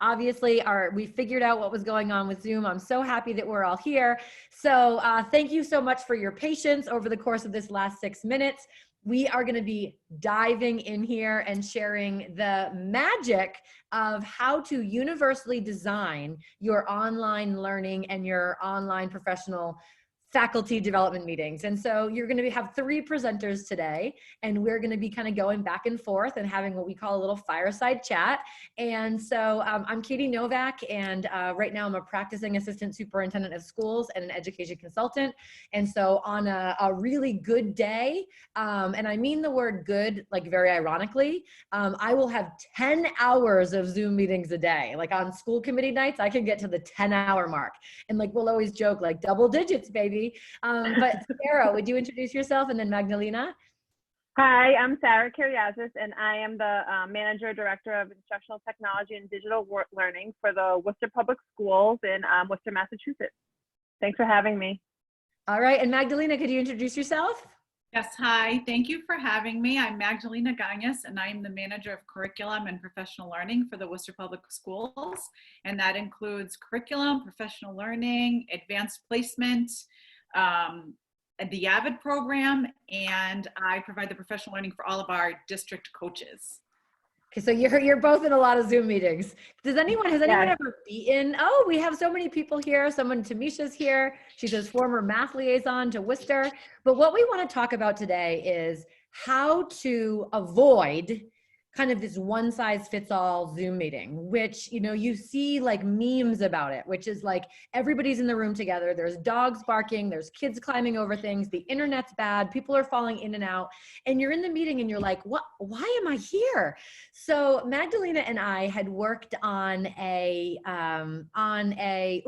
obviously we figured out what was going on with Zoom. I'm so happy that we're all here. So thank you so much for your patience over the course of this last 6 minutes. We are going to be diving in here and sharing the magic of how to universally design your online learning and your online professional faculty development meetings. And so you're going to have 3 presenters today, and we're going to be kind of going back and forth and having what we call a little fireside chat. And so I'm Katie Novak, and right now I'm a practicing assistant superintendent of schools and an education consultant. And so on a really good day, and I mean the word good like very ironically, I will have 10 hours of Zoom meetings a day. Like on school committee nights, I can get to the 10-hour mark. And like we'll always joke like double digits, baby. But Sarah, would you introduce yourself, and then Magdalena? Hi, I'm Sarah Kiriazis, and I am the Manager Director of Instructional Technology and Digital Learning for the Worcester Public Schools in Worcester, Massachusetts. Thanks for having me. All right, and Magdalena, could you introduce yourself? Yes, hi. Thank you for having me. I'm Magdalena Gagnes, and I'm the Manager of Curriculum and Professional Learning for the Worcester Public Schools. And that includes curriculum, professional learning, advanced placement, the AVID program, and I provide the professional learning for all of our district coaches. Okay, so you're both in a lot of Zoom meetings. Has anyone ever beaten? Oh, we have so many people here. Tamisha's here. She's a former math liaison to Worcester. But what we want to talk about today is how to avoid kind of this one size fits all Zoom meeting, which, you know, you see like memes about it, which is like everybody's in the room together. There's dogs barking, there's kids climbing over things, the internet's bad, people are falling in and out, and you're in the meeting and you're like, what, why am I here? So Magdalena and I had worked on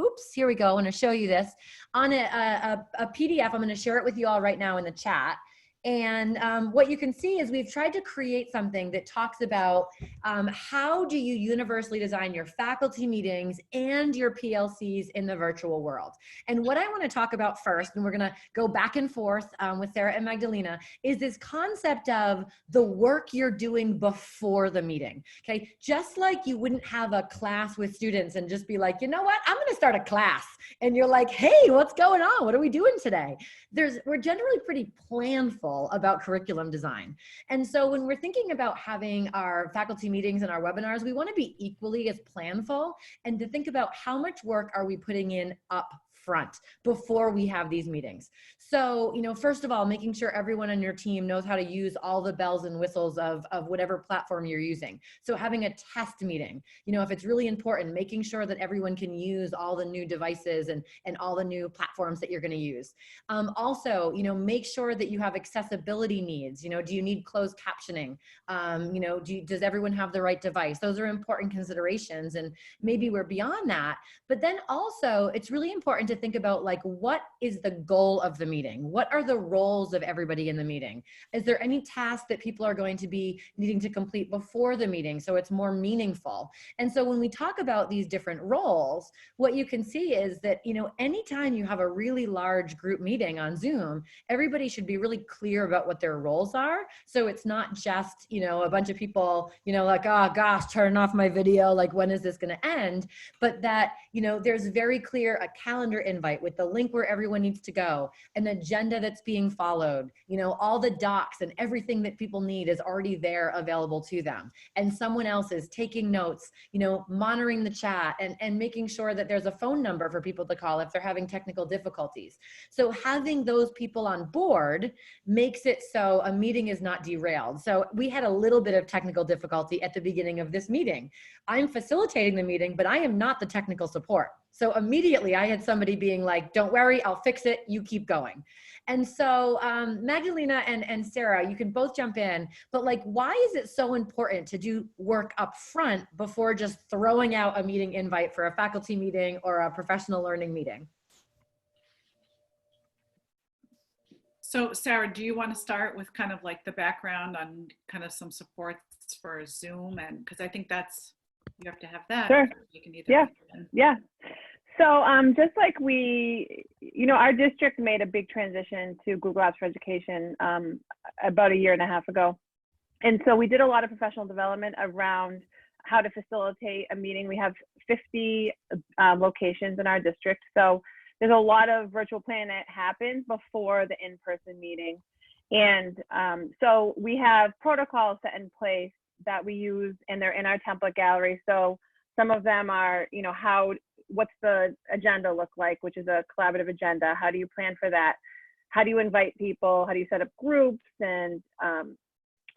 oops, here we go. I want to show you this on a PDF. I'm going to share it with you all right now in the chat. And what you can see is we've tried to create something that talks about how do you universally design your faculty meetings and your PLCs in the virtual world. And what I want to talk about first, and we're going to go back and forth with Sarah and Magdalena, is this concept of the work you're doing before the meeting. Okay, just like you wouldn't have a class with students and just be like, you know what, I'm going to start a class. And you're like, hey, what's going on? What are we doing today? We're generally pretty planful about curriculum design. And so when we're thinking about having our faculty meetings and our webinars, we want to be equally as planful and to think about how much work are we putting in up front before we have these meetings. So, you know, first of all, making sure everyone on your team knows how to use all the bells and whistles of whatever platform you're using. So having a test meeting, you know, if it's really important, making sure that everyone can use all the new devices and all the new platforms that you're going to use. Also, you know, make sure that you have accessibility needs. You know, do you need closed captioning? You know, does everyone have the right device? Those are important considerations, and maybe we're beyond that. But then also, it's really important to think about like, what is the goal of the meeting? What are the roles of everybody in the meeting? Is there any task that people are going to be needing to complete before the meeting so it's more meaningful? And so when we talk about these different roles, what you can see is that, you know, anytime you have a really large group meeting on Zoom, everybody should be really clear about what their roles are. So it's not just, you know, a bunch of people, you know, like, oh gosh, turn off my video, like when is this going to end? But that, you know, there's very clear a calendar invite with the link where everyone needs to go, an agenda that's being followed, you know, all the docs and everything that people need is already there available to them. And someone else is taking notes, you know, monitoring the chat and making sure that there's a phone number for people to call if they're having technical difficulties. So having those people on board makes it so a meeting is not derailed. So we had a little bit of technical difficulty at the beginning of this meeting. I'm facilitating the meeting, but I am not the technical support. So immediately I had somebody being like, don't worry, I'll fix it, you keep going. And so Magdalena and Sarah, you can both jump in, but like, why is it so important to do work up front before just throwing out a meeting invite for a faculty meeting or a professional learning meeting? So Sarah, do you want to start with kind of like the background on kind of some supports for Zoom? And because I think that's, you have to have that. Sure. You can Yeah. So just like you know, our district made a big transition to Google Apps for Education about 1.5 years ago. And so we did a lot of professional development around how to facilitate a meeting. We have 50 locations in our district. So there's a lot of virtual planning that happens before the in-person meeting. And so we have protocols set in place that we use, and they're in our template gallery. So some of them are, you know, what's the agenda look like, which is a collaborative agenda? How do you plan for that? How do you invite people? How do you set up groups and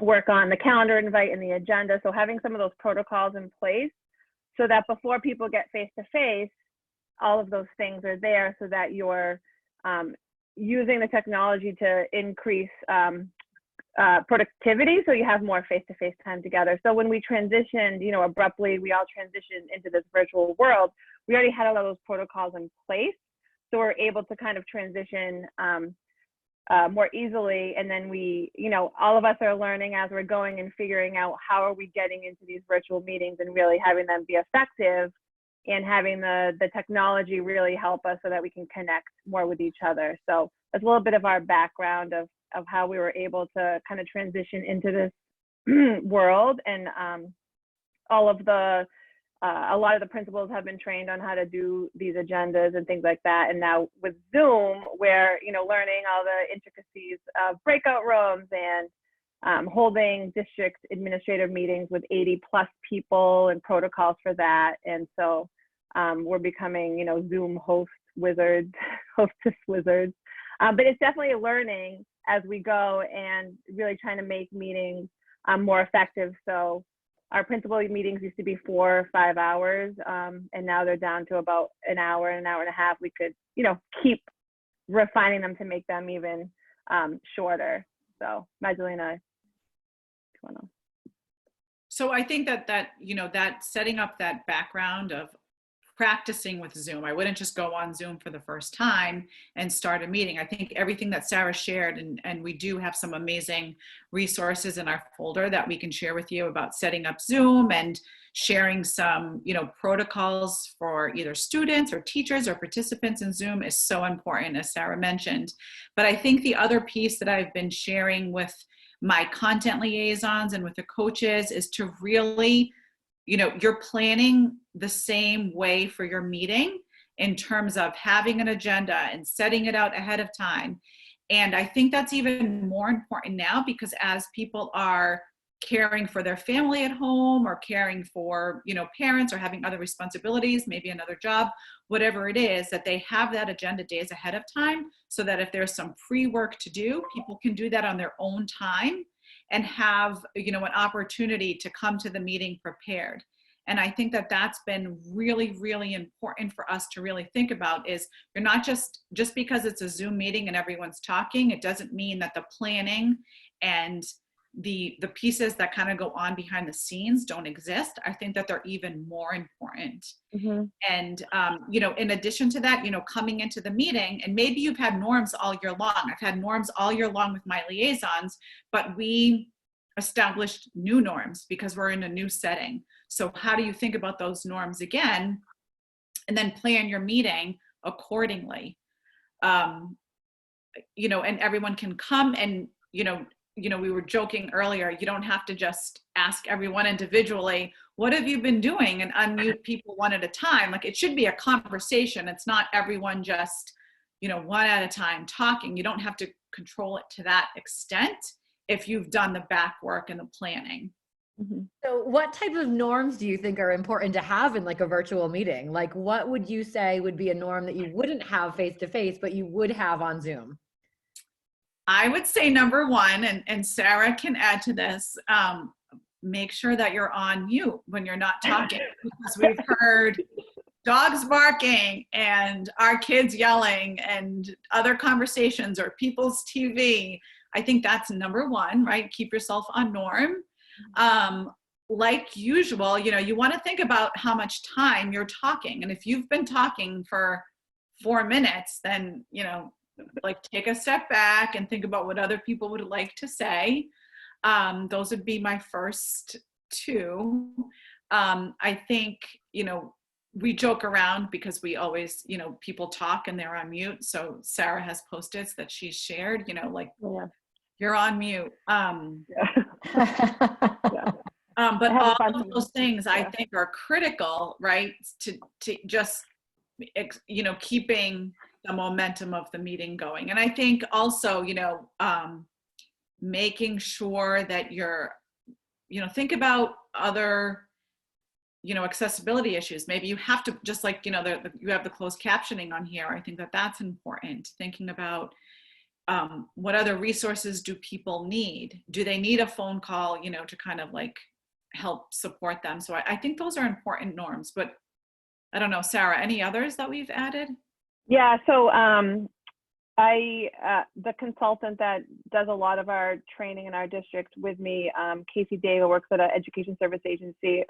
work on the calendar invite and the agenda? So having some of those protocols in place so that before people get face-to-face, all of those things are there so that you're using the technology to increase productivity, so you have more face-to-face time together. So when we transitioned, you know, abruptly, we all transitioned into this virtual world, we already had a lot of those protocols in place. So we're able to kind of transition more easily. And then we, you know, all of us are learning as we're going and figuring out how are we getting into these virtual meetings and really having them be effective, and having the technology really help us so that we can connect more with each other. So that's a little bit of our background of how we were able to kind of transition into this world. And all of the, a lot of the principals have been trained on how to do these agendas and things like that. And now with Zoom, we're, you know, learning all the intricacies of breakout rooms and holding district administrative meetings with 80+ people and protocols for that. And so we're becoming, you know, Zoom hostess wizards. But it's definitely a learning as we go and really trying to make meetings more effective. So our principal meetings used to be 4 or 5 hours, and now they're down to about an hour and a half. We could, you know, keep refining them to make them even shorter. So Magdalena, So I think that you know, that setting up that background of practicing with Zoom, I wouldn't just go on Zoom for the first time and start a meeting. I think everything that Sarah shared, and we do have some amazing resources in our folder that we can share with you about setting up Zoom and sharing some, you know, protocols for either students or teachers or participants in Zoom is so important, as Sarah mentioned. But I think the other piece that I've been sharing with my content liaisons and with the coaches is to really, you know, you're planning the same way for your meeting in terms of having an agenda and setting it out ahead of time. And I think that's even more important now, because as people are caring for their family at home or caring for, you know, parents or having other responsibilities, maybe another job, whatever it is, that they have that agenda days ahead of time, so that if there's some pre-work to do, people can do that on their own time and have, you know, an opportunity to come to the meeting prepared. And I think that that's been really, really important for us to really think about, is you're not just because it's a Zoom meeting and everyone's talking, it doesn't mean that the planning and the pieces that kind of go on behind the scenes don't exist. I think that they're even more important. Mm-hmm. And, you know, in addition to that, you know, coming into the meeting, and maybe you've had norms all year long. I've had norms all year long with my liaisons, but we established new norms because we're in a new setting. So how do you think about those norms again, and then plan your meeting accordingly? You know, and everyone can come, and, you know, we were joking earlier, you don't have to just ask everyone individually, what have you been doing, and unmute people one at a time. Like, it should be a conversation. It's not everyone just, you know, one at a time talking. You don't have to control it to that extent if you've done the back work and the planning. Mm-hmm. So what type of norms do you think are important to have in like a virtual meeting? Like, what would you say would be a norm that you wouldn't have face-to-face, but you would have on Zoom? I would say number one, and Sarah can add to this, make sure that you're on mute when you're not talking, because we've heard dogs barking and our kids yelling and other conversations or people's TV. I think that's number one, right? Keep yourself on norm. Like usual, you know, you want to think about how much time you're talking. And if you've been talking for 4 minutes, then, you know, like, take a step back and think about what other people would like to say. Those would be my first two. I think, you know, we joke around because we always, you know, people talk and they're on mute. So Sarah has Post-its that she's shared, you know, like, Yeah. you're on mute. Yeah. But have all fun of too. those things I Yeah. think are critical, right? To just, keeping the momentum of the meeting going. And I think also, making sure that you're, think about other, accessibility issues. Maybe you have to, just like, you have the closed captioning on here. I think that that's important. Thinking about what other resources do people need? Do they need a phone call, to kind of like help support them? So I think those are important norms, but I don't know, Sarah, any others that we've added? Yeah, so the consultant that does a lot of our training in our district with me, Casey Dava, works at an education service agency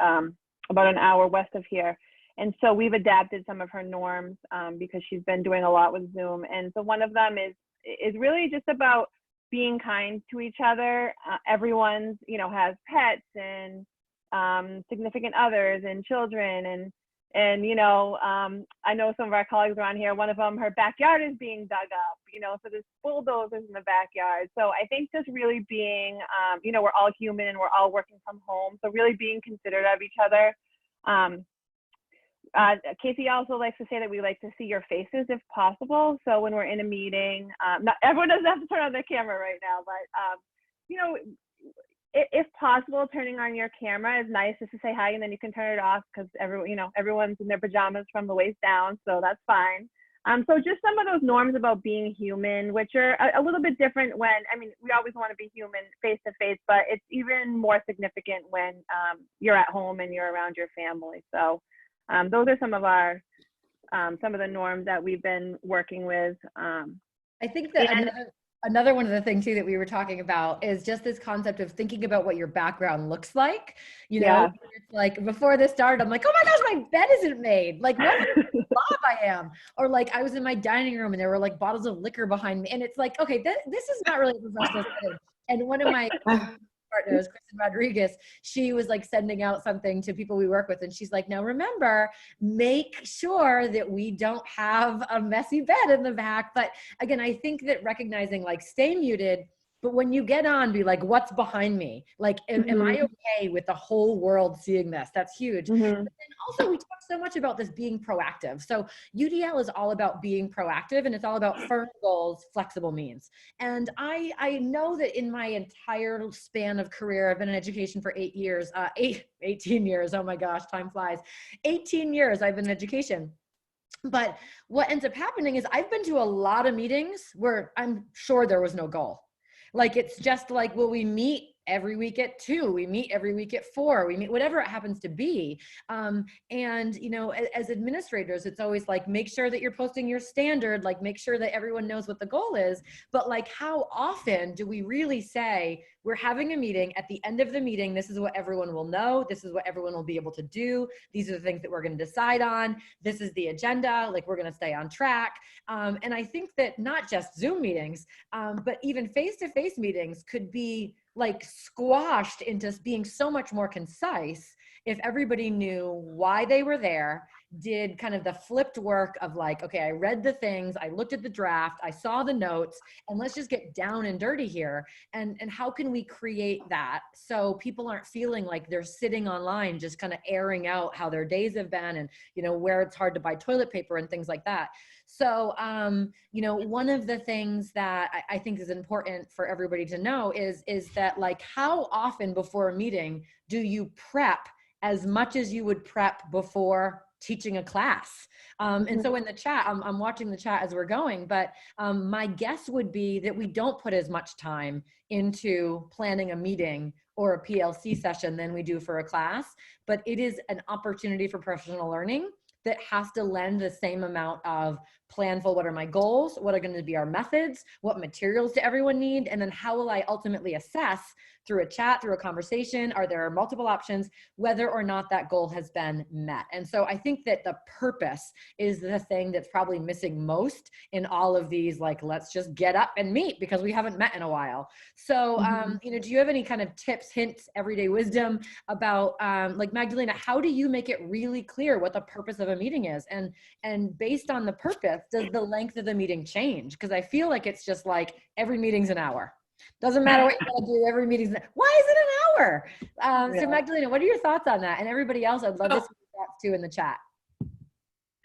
about an hour west of here. And so we've adapted some of her norms because she's been doing a lot with Zoom. And so one of them is really just about being kind to each other. Everyone's, has pets and significant others and children, and I know some of our colleagues around here, one of them, her backyard is being dug up, so there's bulldozers in the backyard. So I think just really being, we're all human and we're all working from home. So really being considerate of each other. Casey also likes to say that we like to see your faces if possible. So when we're in a meeting, not everyone doesn't have to turn on their camera right now, but if possible, turning on your camera is nice, just to say hi, and then you can turn it off because everyone's in their pajamas from the waist down, so that's fine. So just some of those norms about being human, which are a little bit different when, we always want to be human face to face, but it's even more significant when you're at home and you're around your family. So those are some of the norms that we've been working with. I think that another one of the things too that we were talking about is just this concept of thinking about what your background looks like. Yeah. It's like before this started, I'm like, oh my gosh, my bed isn't made. Like, what slob I am. Or like I was in my dining room and there were like bottles of liquor behind me. And it's like, okay, this is not really a professional setting. And one of my partners, Kristen Rodriguez, she was like sending out something to people we work with. And she's like, now remember, make sure that we don't have a messy bed in the back. But again, I think that recognizing like stay muted, but when you get on, be like, what's behind me? Like, am I okay with the whole world seeing this? That's huge. But then also we talk so much about this being proactive. So UDL is all about being proactive, and it's all about firm goals, flexible means. And I know that in my entire span of career, I've been in education for 18 years. Oh my gosh, time flies. 18 years I've been in education. But what ends up happening is I've been to a lot of meetings where I'm sure there was no goal. Like, it's just like, well, we meet every week at 2, we meet every week at 4, we meet whatever it happens to be. And, as administrators, it's always like, make sure that you're posting your standard, like make sure that everyone knows what the goal is. But like, how often do we really say, we're having a meeting, at the end of the meeting, this is what everyone will know, this is what everyone will be able to do, these are the things that we're going to decide on, this is the agenda, like we're going to stay on track. And I think that not just Zoom meetings, but even face-to-face meetings could be like squashed into being so much more concise if everybody knew why they were there, did kind of the flipped work of like, okay, I read the things, I looked at the draft, I saw the notes, and let's just get down and dirty here. And how can we create that so people aren't feeling like they're sitting online just kind of airing out how their days have been, and where it's hard to buy toilet paper and things like that. So one of the things that I think is important for everybody to know is that, like, how often before a meeting do you prep as much as you would prep before teaching a class? And so in the chat, I'm watching the chat as we're going, but my guess would be that we don't put as much time into planning a meeting or a PLC session than we do for a class, but it is an opportunity for professional learning that has to lend the same amount of planful, what are my goals, what are going to be our methods, what materials do everyone need, and then how will I ultimately assess through a chat, through a conversation, are there multiple options, whether or not that goal has been met. And so I think that the purpose is the thing that's probably missing most in all of these, like, let's just get up and meet because we haven't met in a while. So, do you have any kind of tips, hints, everyday wisdom about, like, Magdalena, how do you make it really clear what the purpose of a meeting is? And based on the purpose, does the length of the meeting change? Because I feel like it's just like every meeting's an hour. Doesn't matter what you gotta do, every meeting's, why is it an hour? So Yeah. Magdalena, what are your thoughts on that? And everybody else, I'd love to see your thoughts too in the chat.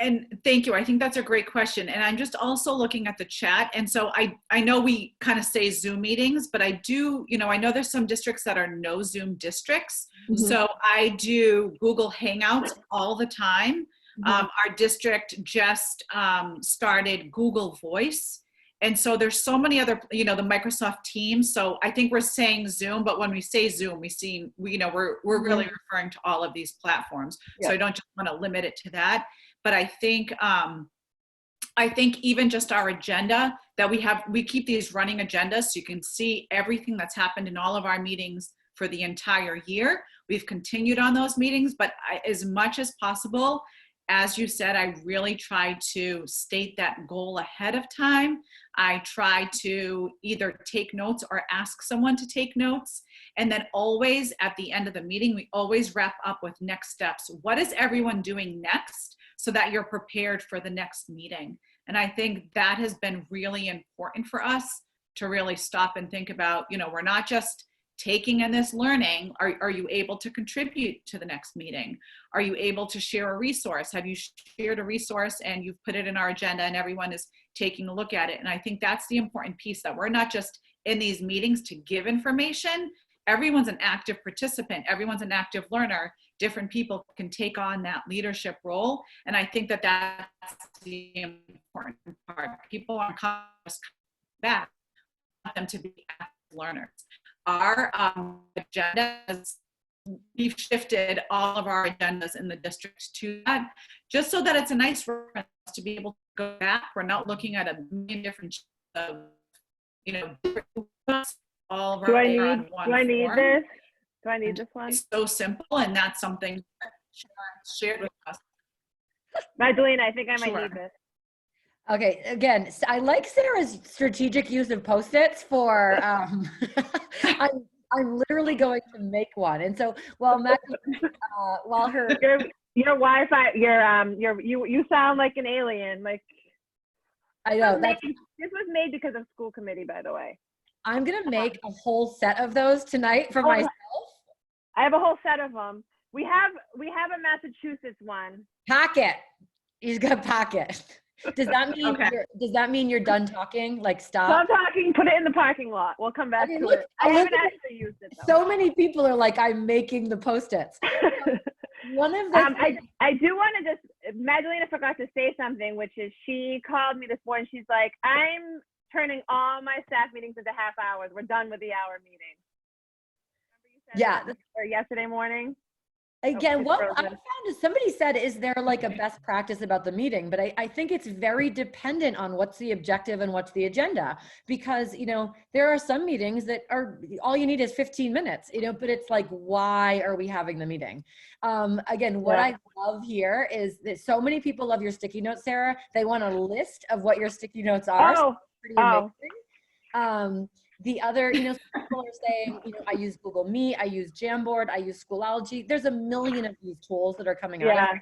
And thank you. I think that's a great question. And I'm just also looking at the chat. And so I know we kind of say Zoom meetings, but I do, I know there's some districts that are no Zoom districts. Mhm. So I do Google Hangouts all the time. Mhm. Our district just started Google Voice. And so there's so many other, the Microsoft Teams. So I think we're saying Zoom, but when we say Zoom, we're really referring to all of these platforms. Yeah. So I don't just want to limit it to that. But I think even just our agenda that we keep these running agendas so you can see everything that's happened in all of our meetings for the entire year. We've continued on those meetings, but as much as possible, as you said, I really try to state that goal ahead of time. I try to either take notes or ask someone to take notes. And then always at the end of the meeting, we always wrap up with next steps. What is everyone doing next so that you're prepared for the next meeting? And I think that has been really important for us to really stop and think about, we're not just taking in this learning. Are you able to contribute to the next meeting? Are you able to share a resource? Have you shared a resource and you've put it in our agenda and everyone is taking a look at it? And I think that's the important piece, that we're not just in these meetings to give information. Everyone's an active participant. Everyone's an active learner. Different people can take on that leadership role. And I think that that's the important part. People aren't coming back. We want them to be active learners. Our agenda we've shifted all of our agendas in the district to that, just so that it's a nice reference to be able to go back. We're not looking at a million different, all of our Do I need this? Do I need this one? It's so simple, and that's something shared with us. Magdalena, I think I might Sure. need this. Okay, again, I like Sarah's strategic use of Post-its for, I'm literally going to make one. And so while her Your Wi-Fi, you sound like an alien. Like, I know this was made because of school committee, by the way. I'm gonna make a whole set of those tonight for myself. I have a whole set of them. We have a Massachusetts one. Pocket. You got pocket. Does that mean you're done talking? Like stop? Stop talking. Put it in the parking lot. We'll come back to it. I haven't actually used it though. So many people are like, I'm making the Post-its. One of the I do want to just, Magdalena forgot to say something, which is she called me this morning. She's like, I'm turning all my staff meetings into half hours. We're done with the hour meeting. Remember you said or yesterday morning? Again, what I found is somebody said, is there like a best practice about the meeting? But I think it's very dependent on what's the objective and what's the agenda. Because, there are some meetings that are, all you need is 15 minutes, but it's like, why are we having the meeting? Again, what I love here is that so many people love your sticky notes, Sarah. They want a list of what your sticky notes are. So pretty amazing. The other, some people are saying, I use Google Meet, I use Jamboard, I use Schoology. There's a million of these tools that are coming out.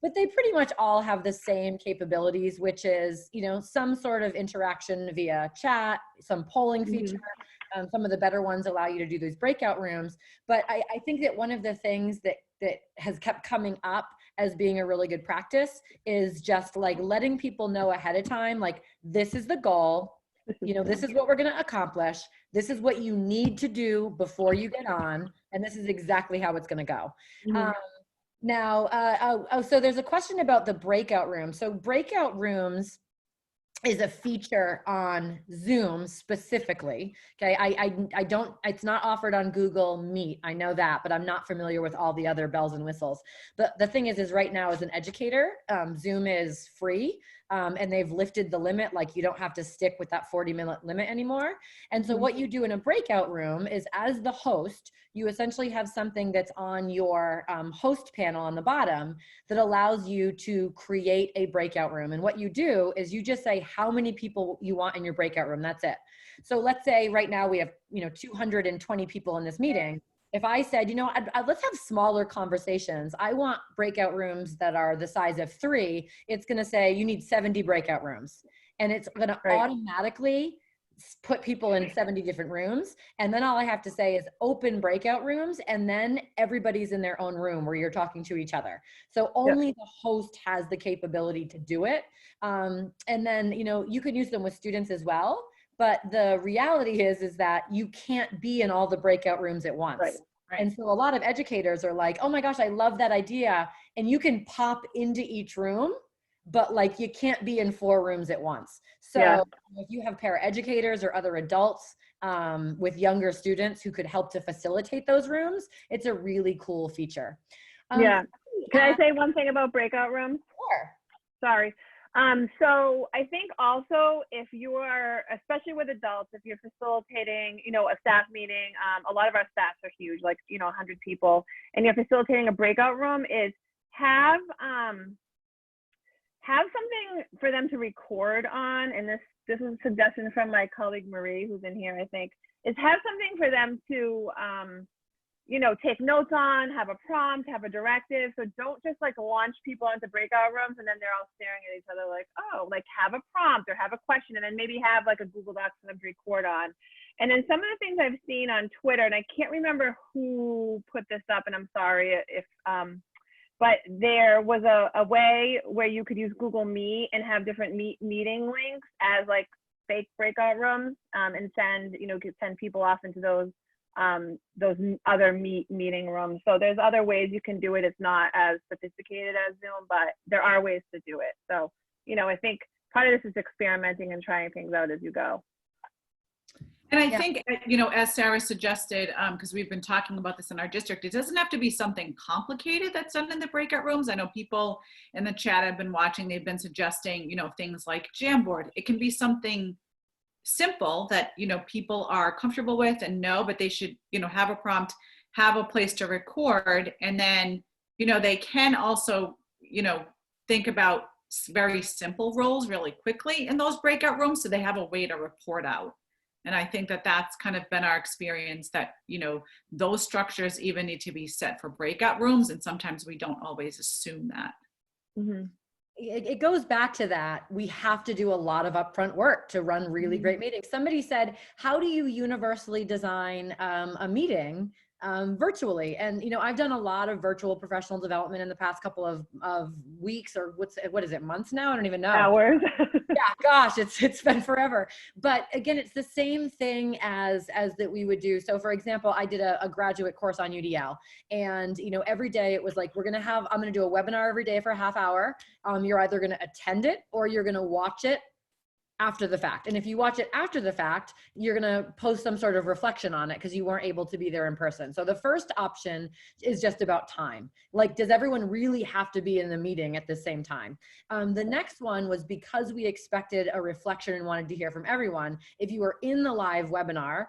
But they pretty much all have the same capabilities, which is, some sort of interaction via chat, some polling feature. Some of the better ones allow you to do these breakout rooms. But I think that one of the things that has kept coming up as being a really good practice is just like letting people know ahead of time, like, this is the goal. This is what we're going to accomplish. This is what you need to do before you get on. And this is exactly how it's going to go. So there's a question about the breakout room. So breakout rooms is a feature on Zoom specifically. Okay, I don't, it's not offered on Google Meet. I know that, but I'm not familiar with all the other bells and whistles. But the thing is right now as an educator, Zoom is free. And they've lifted the limit, like you don't have to stick with that 40-minute limit anymore. And so what you do in a breakout room is, as the host, you essentially have something that's on your host panel on the bottom that allows you to create a breakout room. And what you do is you just say how many people you want in your breakout room. That's it. So let's say right now we have 220 people in this meeting. If I said, let's have smaller conversations. I want breakout rooms that are the size of 3. It's going to say you need 70 breakout rooms. And it's going to automatically put people in 70 different rooms. And then all I have to say is open breakout rooms. And then everybody's in their own room where you're talking to each other. So only the host has the capability to do it. And then, you know, you can use them with students as well. But the reality is that you can't be in all the breakout rooms at once. Right. And so a lot of educators are like, oh my gosh, I love that idea. And you can pop into each room, but like you can't be in 4 rooms at once. So if you have paraeducators or other adults with younger students who could help to facilitate those rooms, it's a really cool feature. Can I say one thing about breakout rooms? Sure. Sorry. So I think also if you are, especially with adults, if you're facilitating, you know, a staff meeting, a lot of our staffs are huge, like, you know, 100 people, and you're facilitating a breakout room, is have something for them to record on. And this is a suggestion from my colleague Marie, who's in here, I think, is have something for them to, you know, take notes on, have a prompt, have a directive. So don't just like launch people into breakout rooms and then they're all staring at each other like, oh, like have a prompt or have a question, and then maybe have like a Google Docs for them to record on. And then some of the things I've seen on Twitter, and I can't remember who put this up, and I'm sorry if, but there was a way where you could use Google Meet and have different meeting links as like fake breakout rooms, and send, you know, send people off into those other meeting rooms. So there's other ways you can do it. It's not as sophisticated as Zoom, but there are ways to do it. So, you know, I think part of this is experimenting and trying things out as you go. And I think, you know, as Sarah suggested, because we've been talking about this in our district, it doesn't have to be something complicated that's done in the breakout rooms. I know people in the chat I've been watching, they've been suggesting, you know, things like Jamboard. It can be something simple that, you know, people are comfortable with and know, but they should, you know, have a prompt, have a place to record. And then, you know, they can also, you know, think about very simple roles really quickly in those breakout rooms, so they have a way to report out. And I think that that's kind of been our experience, that, you know, those structures even need to be set for breakout rooms. And sometimes we don't always assume that. Mm-hmm. It goes back to that. We have to do a lot of upfront work to run really great meetings. Somebody said, how do you universally design a meeting virtually? And, you know, I've done a lot of virtual professional development in the past couple of weeks, or what is it, months now? I don't even know. Hours. Yeah, gosh, it's been forever. But again, it's the same thing as that we would do. So for example, I did a graduate course on UDL, and, you know, every day it was like, I'm going to do a webinar every day for a half hour. You're either going to attend it or you're going to watch it after the fact. And if you watch it after the fact, you're going to post some sort of reflection on it because you weren't able to be there in person. So the first option is just about time. Like, does everyone really have to be in the meeting at the same time? The next one was because we expected a reflection and wanted to hear from everyone. If you were in the live webinar,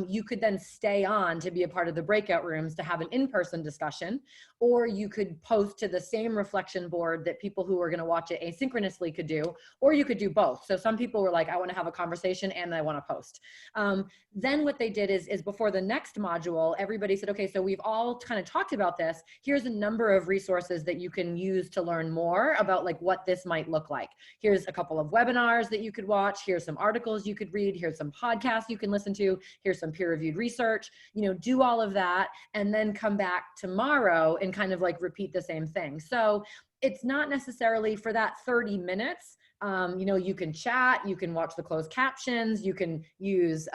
you could then stay on to be a part of the breakout rooms to have an in-person discussion, or you could post to the same reflection board that people who are going to watch it asynchronously could do, or you could do both. So some people were like, I want to have a conversation and I want to post. Then what they did is before the next module, everybody said, okay, so we've all kind of talked about this. Here's a number of resources that you can use to learn more about like what this might look like. Here's a couple of webinars that you could watch. Here's some articles you could read. Here's some podcasts you can listen to. Here's some peer-reviewed research. You know, do all of that and then come back tomorrow and kind of like repeat the same thing. So it's not necessarily for that 30 minutes. You know, you can chat, you can watch the closed captions, you can use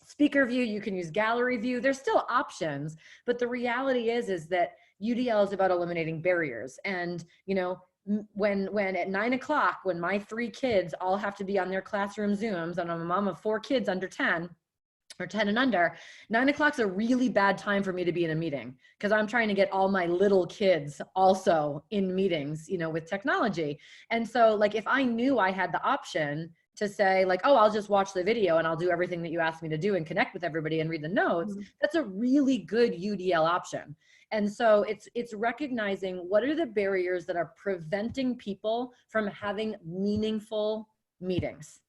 speaker view, you can use gallery view. There's still options, but the reality is that UDL is about eliminating barriers. And, you know, when at 9 o'clock, when my 3 kids all have to be on their classroom Zooms, and I'm a mom of 4 kids under 10, or 10 and under, 9 o'clock's a really bad time for me to be in a meeting because I'm trying to get all my little kids also in meetings, you know, with technology. And so like, if I knew I had the option to say like, oh, I'll just watch the video and I'll do everything that you asked me to do and connect with everybody and read the notes, that's a really good UDL option. And so it's recognizing what are the barriers that are preventing people from having meaningful meetings.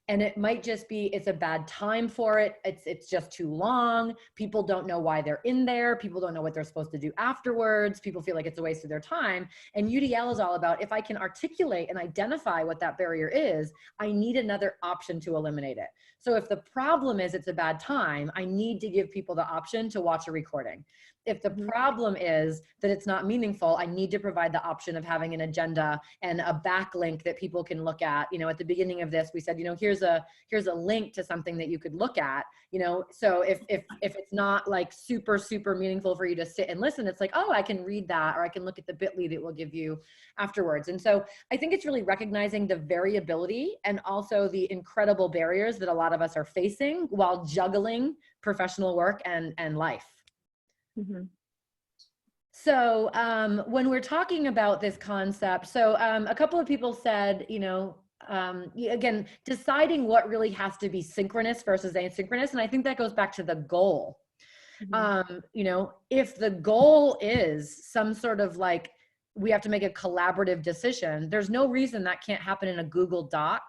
And it might just be, it's a bad time for it. It's just too long. People don't know why they're in there. People don't know what they're supposed to do afterwards. People feel like it's a waste of their time. And UDL is all about, if I can articulate and identify what that barrier is, I need another option to eliminate it. So if the problem is it's a bad time, I need to give people the option to watch a recording. If the problem is that it's not meaningful, I need to provide the option of having an agenda and a backlink that people can look at. You know, at the beginning of this, we said, you know, here's a link to something that you could look at, you know, so if it's not like super meaningful for you to sit and listen, it's like, oh, I can read that, or I can look at the bit.ly that will give you afterwards. And so I think it's really recognizing the variability and also the incredible barriers that a lot of us are facing while juggling professional work and life. Mm-hmm. So when we're talking about this concept, so a couple of people said, you know, again, deciding what really has to be synchronous versus asynchronous. And I think that goes back to the goal. Mm-hmm. You know, if the goal is some sort of like, we have to make a collaborative decision, there's no reason that can't happen in a Google Doc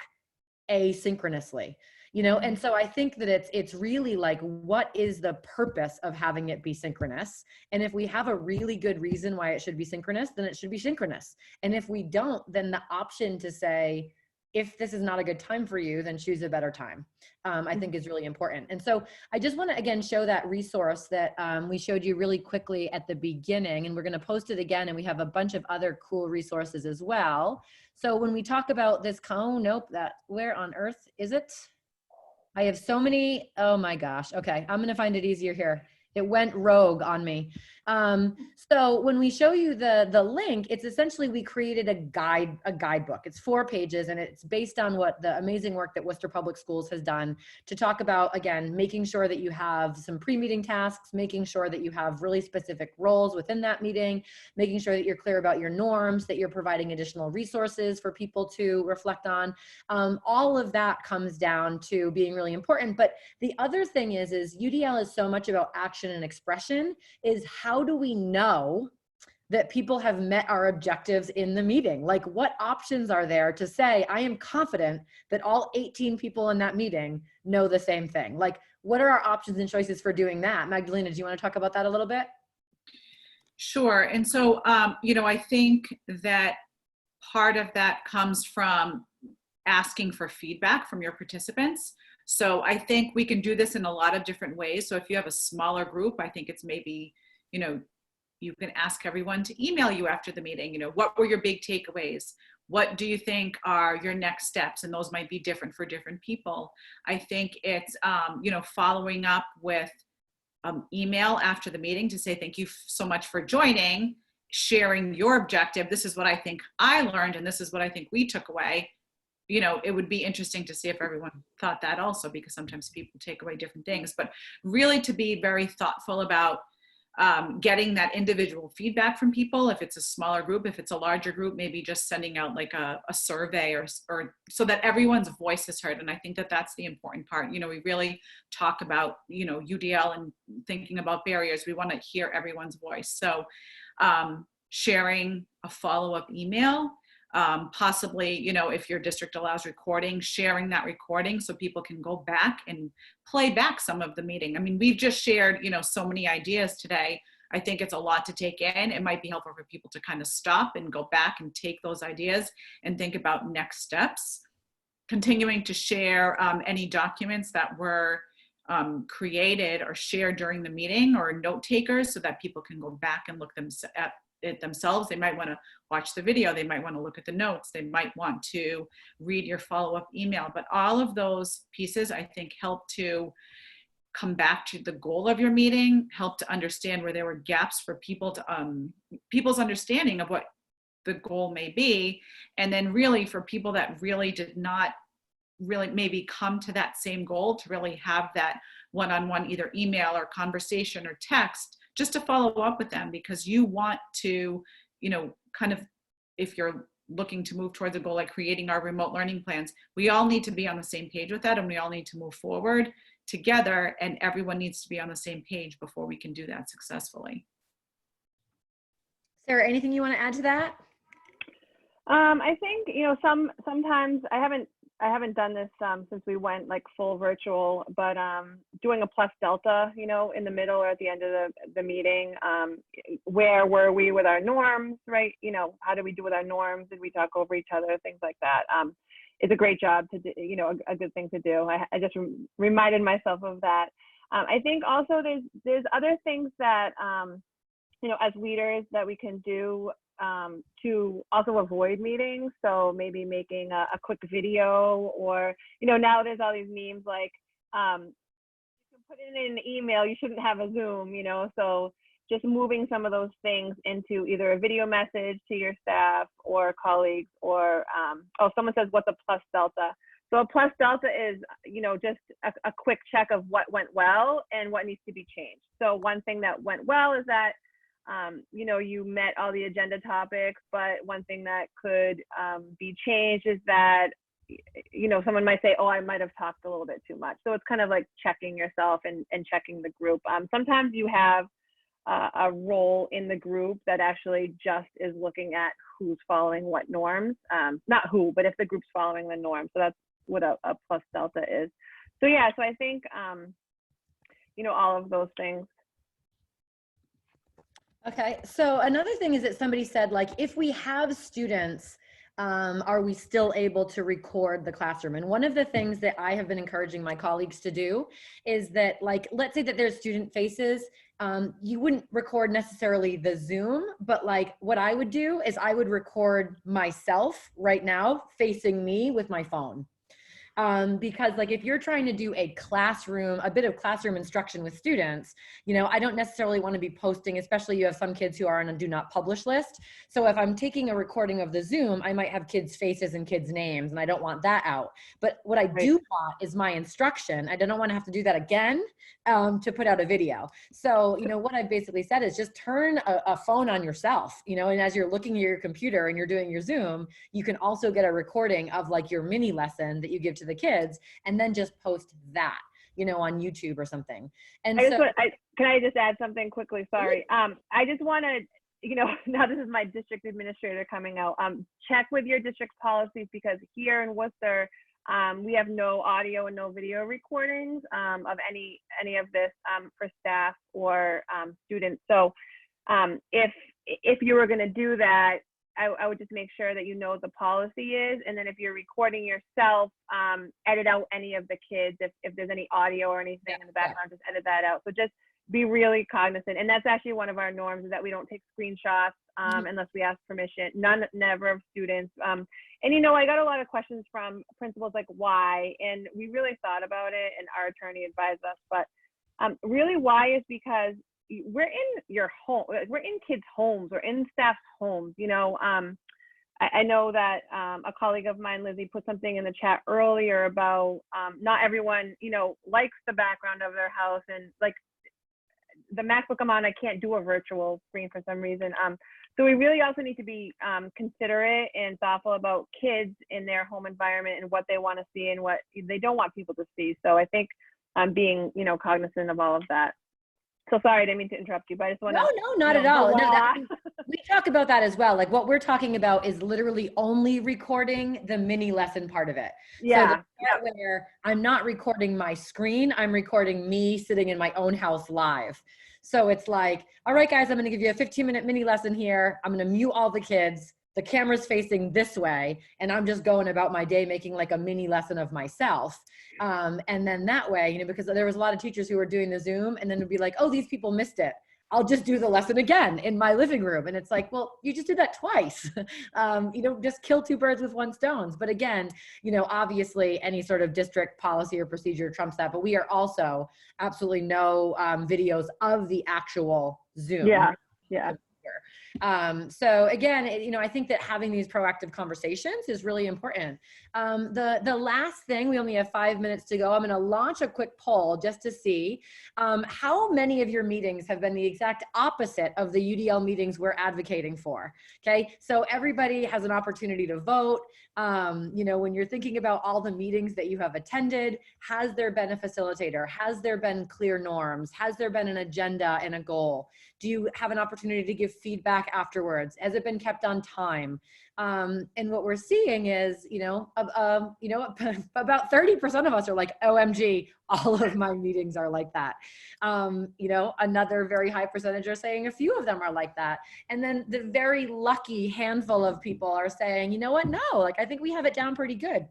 asynchronously. You know, and so I think that it's really like, what is the purpose of having it be synchronous? And if we have a really good reason why it should be synchronous, then it should be synchronous. And if we don't, then the option to say, if this is not a good time for you, then choose a better time, I think is really important. And so I just want to, again, show that resource that we showed you really quickly at the beginning, and we're going to post it again. And we have a bunch of other cool resources as well. So when we talk about this, oh, nope, where on earth is it? I have so many, oh my gosh. Okay, I'm gonna find it easier here. It went rogue on me. So when we show you the link, it's essentially, we created a guidebook. It's 4 pages, and it's based on what the amazing work that Worcester Public Schools has done to talk about, again, making sure that you have some pre-meeting tasks, making sure that you have really specific roles within that meeting, making sure that you're clear about your norms, that you're providing additional resources for people to reflect on. All of that comes down to being really important. But the other thing is UDL is so much about action and expression, is how do we know that people have met our objectives in the meeting? Like, what options are there to say, I am confident that all 18 people in that meeting know the same thing? Like, what are our options and choices for doing that? Magdalena, do you want to talk about that a little bit? Sure. And so, you know, I think that part of that comes from asking for feedback from your participants. So I think we can do this in a lot of different ways. So if you have a smaller group, I think it's maybe, you know, you can ask everyone to email you after the meeting. You know, what were your big takeaways? What do you think are your next steps? And those might be different for different people. I think it's, you know, following up with email after the meeting to say, thank you so much for joining, sharing your objective. This is what I think I learned, and this is what I think we took away. You know, it would be interesting to see if everyone thought that also, because sometimes people take away different things, but really to be very thoughtful about getting that individual feedback from people. If it's a smaller group, if it's a larger group, maybe just sending out like a survey or so that everyone's voice is heard. And I think that that's the important part. You know, we really talk about, you know, UDL and thinking about barriers. We want to hear everyone's voice. So sharing a follow-up email, possibly, you know, if your district allows recording, sharing that recording so people can go back and play back some of the meeting. I mean, we've just shared, you know, so many ideas today. I think it's a lot to take in. It might be helpful for people to kind of stop and go back and take those ideas and think about next steps. Continuing to share any documents that were created or shared during the meeting, or note takers, so that people can go back and look at it themselves. They might want to watch the video, they might want to look at the notes, they might want to read your follow-up email. But all of those pieces, I think, help to come back to the goal of your meeting, help to understand where there were gaps for people to people's understanding of what the goal may be. And then really for people that really did not really maybe come to that same goal, to really have that one-on-one either email or conversation or text, just to follow up with them, because you want to, you know, kind of, if you're looking to move towards a goal like creating our remote learning plans, we all need to be on the same page with that, and we all need to move forward together, and everyone needs to be on the same page before we can do that successfully. Sarah, anything you want to add to that? I think, you know, sometimes I haven't I haven't done this since we went like full virtual, but doing a plus delta, you know, in the middle or at the end of the meeting. Where were we with our norms, right? You know, how did we do with our norms? Did we talk over each other? Things like that. It's a great job to do, you know, a good thing to do. I just reminded myself of that. I think also there's other things that, you know, as leaders that we can do to also avoid meetings. So maybe making a quick video, or, you know, now there's all these memes like, you can put it in an email, you shouldn't have a Zoom, you know, so just moving some of those things into either a video message to your staff or colleagues, or, oh, someone says, what's a plus delta? So a plus delta is, you know, just a quick check of what went well and what needs to be changed. So one thing that went well is that, you know, you met all the agenda topics, but one thing that could be changed is that, you know, someone might say, oh, I might have talked a little bit too much. So it's kind of like checking yourself and checking the group. Sometimes you have a role in the group that actually just is looking at who's following what norms, not who, but if the group's following the norm. So that's what a plus delta is. So yeah, so I think, you know, all of those things. Okay, so another thing is that somebody said, like, if we have students, are we still able to record the classroom? And one of the things that I have been encouraging my colleagues to do is that, like, let's say that there's student faces, you wouldn't record necessarily the Zoom, but like what I would do is I would record myself right now facing me with my phone. Because like if you're trying to do a classroom, a bit of classroom instruction with students, you know, I don't necessarily want to be posting, especially you have some kids who are on a do not publish list. So if I'm taking a recording of the Zoom, I might have kids' faces and kids' names, and I don't want that out. But what I do want is my instruction. I don't want to have to do that again to put out a video. So, you know, what I basically said is just turn a phone on yourself, you know, and as you're looking at your computer and you're doing your Zoom, you can also get a recording of like your mini lesson that you give to the kids, and then just post that, you know, on YouTube or something. And can I just add something quickly? Sorry. I just want to, you know, now this is my district administrator coming out. Check with your district policies, because here in Worcester, we have no audio and no video recordings of any of this for staff or students. So if you were going to do that, I would just make sure that you know what the policy is. And then if you're recording yourself, edit out any of the kids. If there's any audio or anything in the background, just edit that out. So just be really cognizant. And that's actually one of our norms, is that we don't take screenshots unless we ask permission. Never of students. And, you know, I got a lot of questions from principals like, why? And we really thought about it, and our attorney advised us. But really, why is because we're in your home, we're in kids' homes, we're in staff's homes, you know. I know that a colleague of mine, Lizzie, put something in the chat earlier about not everyone, you know, likes the background of their house, and like the MacBook I'm on, I can't do a virtual screen for some reason. So we really also need to be considerate and thoughtful about kids in their home environment and what they want to see and what they don't want people to see. So I think being, you know, cognizant of all of that. So sorry, I didn't mean to interrupt you, but I just want to. No, not at all. No, we talk about that as well. Like what we're talking about is literally only recording the mini lesson part of it. Yeah. So the part where I'm not recording my screen, I'm recording me sitting in my own house live. So it's like, all right, guys, I'm going to give you a 15-minute mini lesson here. I'm going to mute all the kids. The camera's facing this way, and I'm just going about my day making like a mini lesson of myself. And then that way, you know, because there was a lot of teachers who were doing the Zoom and then would be like, oh, these people missed it. I'll just do the lesson again in my living room. And it's like, well, you just did that twice. You know, just kill two birds with one stone. But again, you know, obviously any sort of district policy or procedure trumps that, but we are also absolutely no videos of the actual Zoom. Yeah. Yeah. So again, you know, I think that having these proactive conversations is really important. The last thing, we only have 5 minutes to go. I'm going to launch a quick poll just to see how many of your meetings have been the exact opposite of the UDL meetings we're advocating for. Okay, so everybody has an opportunity to vote. You know, when you're thinking about all the meetings that you have attended, has there been a facilitator? Has there been clear norms? Has there been an agenda and a goal? Do you have an opportunity to give feedback feedback afterwards? Has it been kept on time? And what we're seeing is, about 30% of us are like, OMG, all of my meetings are like that. Another very high percentage are saying a few of them are like that. And then the very lucky handful of people are saying, you know what? No, like, I think we have it down pretty good.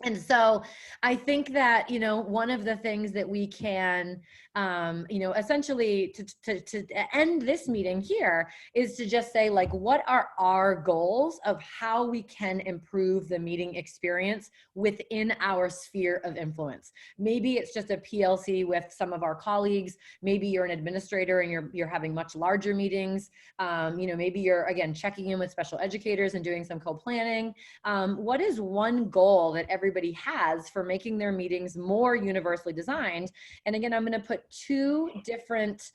And so I think that, one of the things that we can, essentially to end this meeting here is to just say, like, what are our goals of how we can improve the meeting experience within our sphere of influence? Maybe it's just a PLC with some of our colleagues. Maybe you're an administrator and you're having much larger meetings. Maybe you're, again, checking in with special educators and doing some co-planning. What is one goal that everybody has for making their meetings more universally designed? And again, I'm going to put 2 different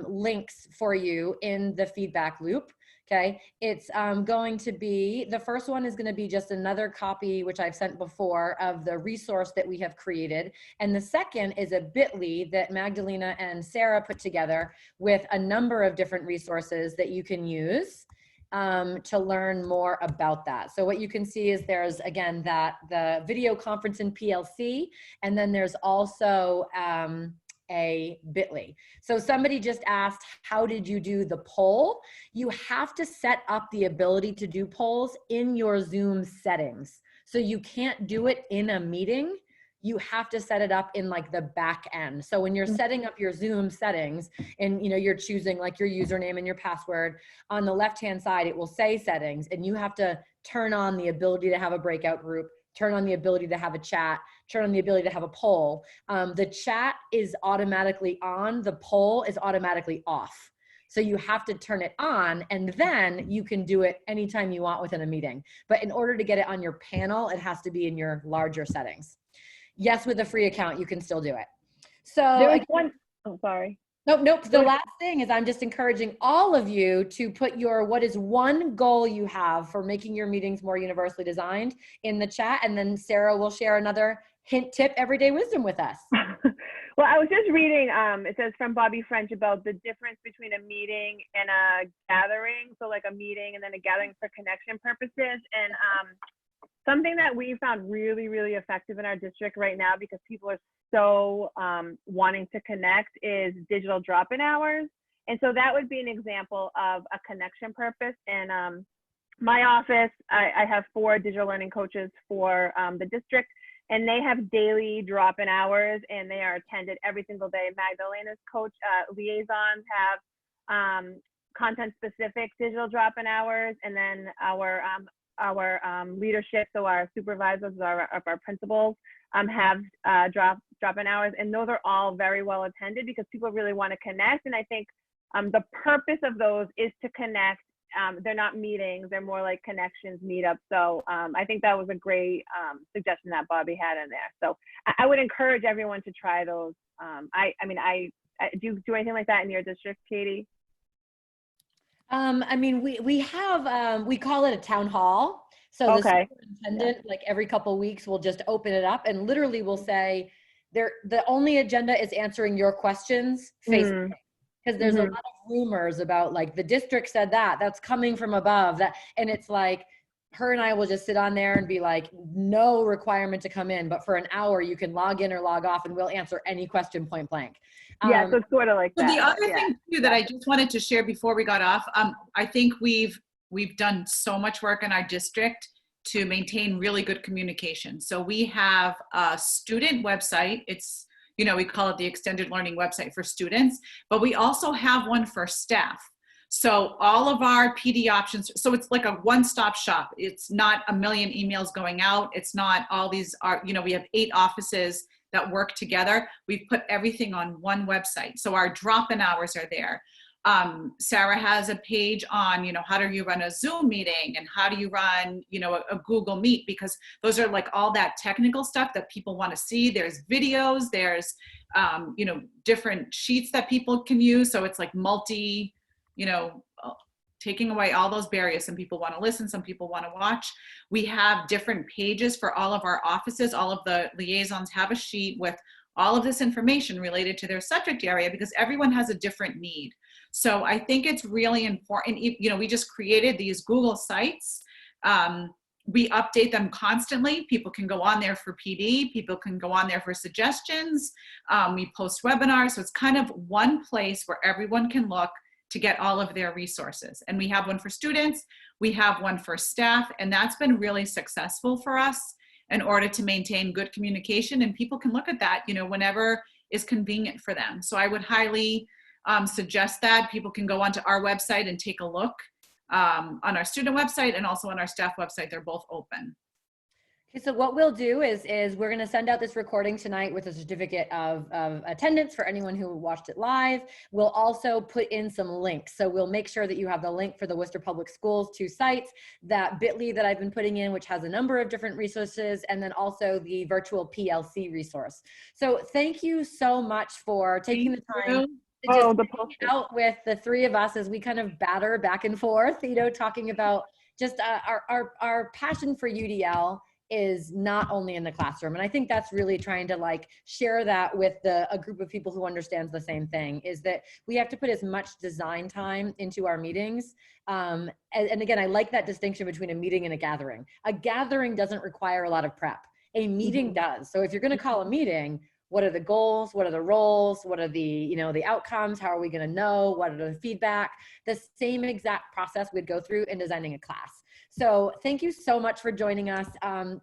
links for you in the feedback loop. Okay, it's going to be, the first one is going to be just another copy, which I've sent before, of the resource that we have created. And the second is a bit.ly that Magdalena and Sarah put together with a number of different resources that you can use to learn more about that. So what you can see is there's, again, the video conference in PLC, and then there's also a bit.ly. So somebody just asked, how did you do the poll? You have to set up the ability to do polls in your Zoom settings. So you can't do it in a meeting. You have to set it up in like the back end. So when you're setting up your Zoom settings and you're choosing like your username and your password, on the left-hand side, it will say settings, and you have to turn on the ability to have a breakout group, turn on the ability to have a chat, turn on the ability to have a poll. The chat is automatically on, the poll is automatically off. So you have to turn it on, and then you can do it anytime you want within a meeting. But in order to get it on your panel, it has to be in your larger settings. Yes, with a free account, you can still do it. So there was one, oh, sorry. Nope. The last thing is I'm just encouraging all of you to put what is one goal you have for making your meetings more universally designed in the chat. And then Sarah will share another hint, tip, everyday wisdom with us. Well, I was just reading, it says from Bobby French about the difference between a meeting and a gathering. So like a meeting and then a gathering for connection purposes. And something that we found really, really effective in our district right now, because people are so wanting to connect, is digital drop-in hours. And so that would be an example of a connection purpose. And my office, I have 4 digital learning coaches for the district, and they have daily drop-in hours, and they are attended every single day. Magdalena's coach liaisons have content-specific digital drop-in hours, and then our leadership, so our supervisors, our principals, have drop-in hours, and those are all very well attended because people really want to connect. And I think the purpose of those is to connect. They're not meetings; they're more like connections, meetups. So I think that was a great suggestion that Bobby had in there. So I would encourage everyone to try those. Do you do anything like that in your district, Katie? We have, we call it a town hall. So the superintendent, like every couple of weeks, will just open it up and literally will say, the only agenda is answering your questions face to face. Because there's a lot of rumors about like the district said that's coming from above, and it's like, her and I will just sit on there and be like, no requirement to come in, but for an hour you can log in or log off and we'll answer any question point blank. Yeah, so it's sort of like that. The other thing too that I just wanted to share before we got off, I think we've done so much work in our district to maintain really good communication. So we have a student website. It's, we call it the extended learning website for students, but we also have one for staff. So all of our PD options, so it's like a one-stop shop. It's not a million emails going out. It's not all these we have 8 offices that work together. We've put everything on one website. So our drop-in hours are there. Sarah has a page on, how do you run a Zoom meeting and how do you run, a Google Meet, because those are like all that technical stuff that people want to see. There's videos, there's, different sheets that people can use. So it's like taking away all those barriers. Some people want to listen, some people want to watch. We have different pages for all of our offices. All of the liaisons have a sheet with all of this information related to their subject area because everyone has a different need. So I think it's really important. You know, we just created these Google sites. We update them constantly. People can go on there for PD. People can go on there for suggestions. We post webinars. So it's kind of one place where everyone can look to get all of their resources. And we have one for students. We have one for staff. And that's been really successful for us in order to maintain good communication. And people can look at that, you know, whenever is convenient for them. So I would highly suggest that people can go onto our website and take a look. On our student website and also on our staff website. They're both open. Okay, so what we'll do is we're going to send out this recording tonight with a certificate of attendance for anyone who watched it live. We'll also put in some links. So we'll make sure that you have the link for the Worcester Public Schools 2 sites, that bit.ly that I've been putting in, which has a number of different resources, and then also the virtual PLC resource. So thank you so much for taking the time to just hang out with the 3 of us as we kind of batter back and forth, you know, talking about just our passion for UDL is not only in the classroom. And I think that's really trying to like share that with a group of people who understands the same thing, is that we have to put as much design time into our meetings. And again, I like that distinction between a meeting and a gathering. A gathering doesn't require a lot of prep. A meeting does. So if you're going to call a meeting, what are the goals? What are the roles? What are the, you know, the outcomes? How are we going to know? What are the feedback? The same exact process we'd go through in designing a class. So thank you so much for joining us.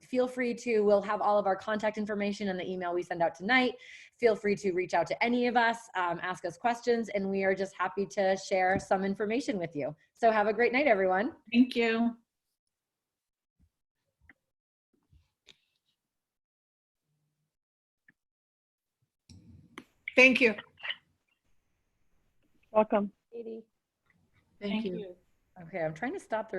Feel free to, we'll have all of our contact information in the email we send out tonight. Feel free to reach out to any of us, ask us questions, and we are just happy to share some information with you. So have a great night, everyone. Thank you. Thank you. Welcome. Katie. Thank you. Okay, I'm trying to stop the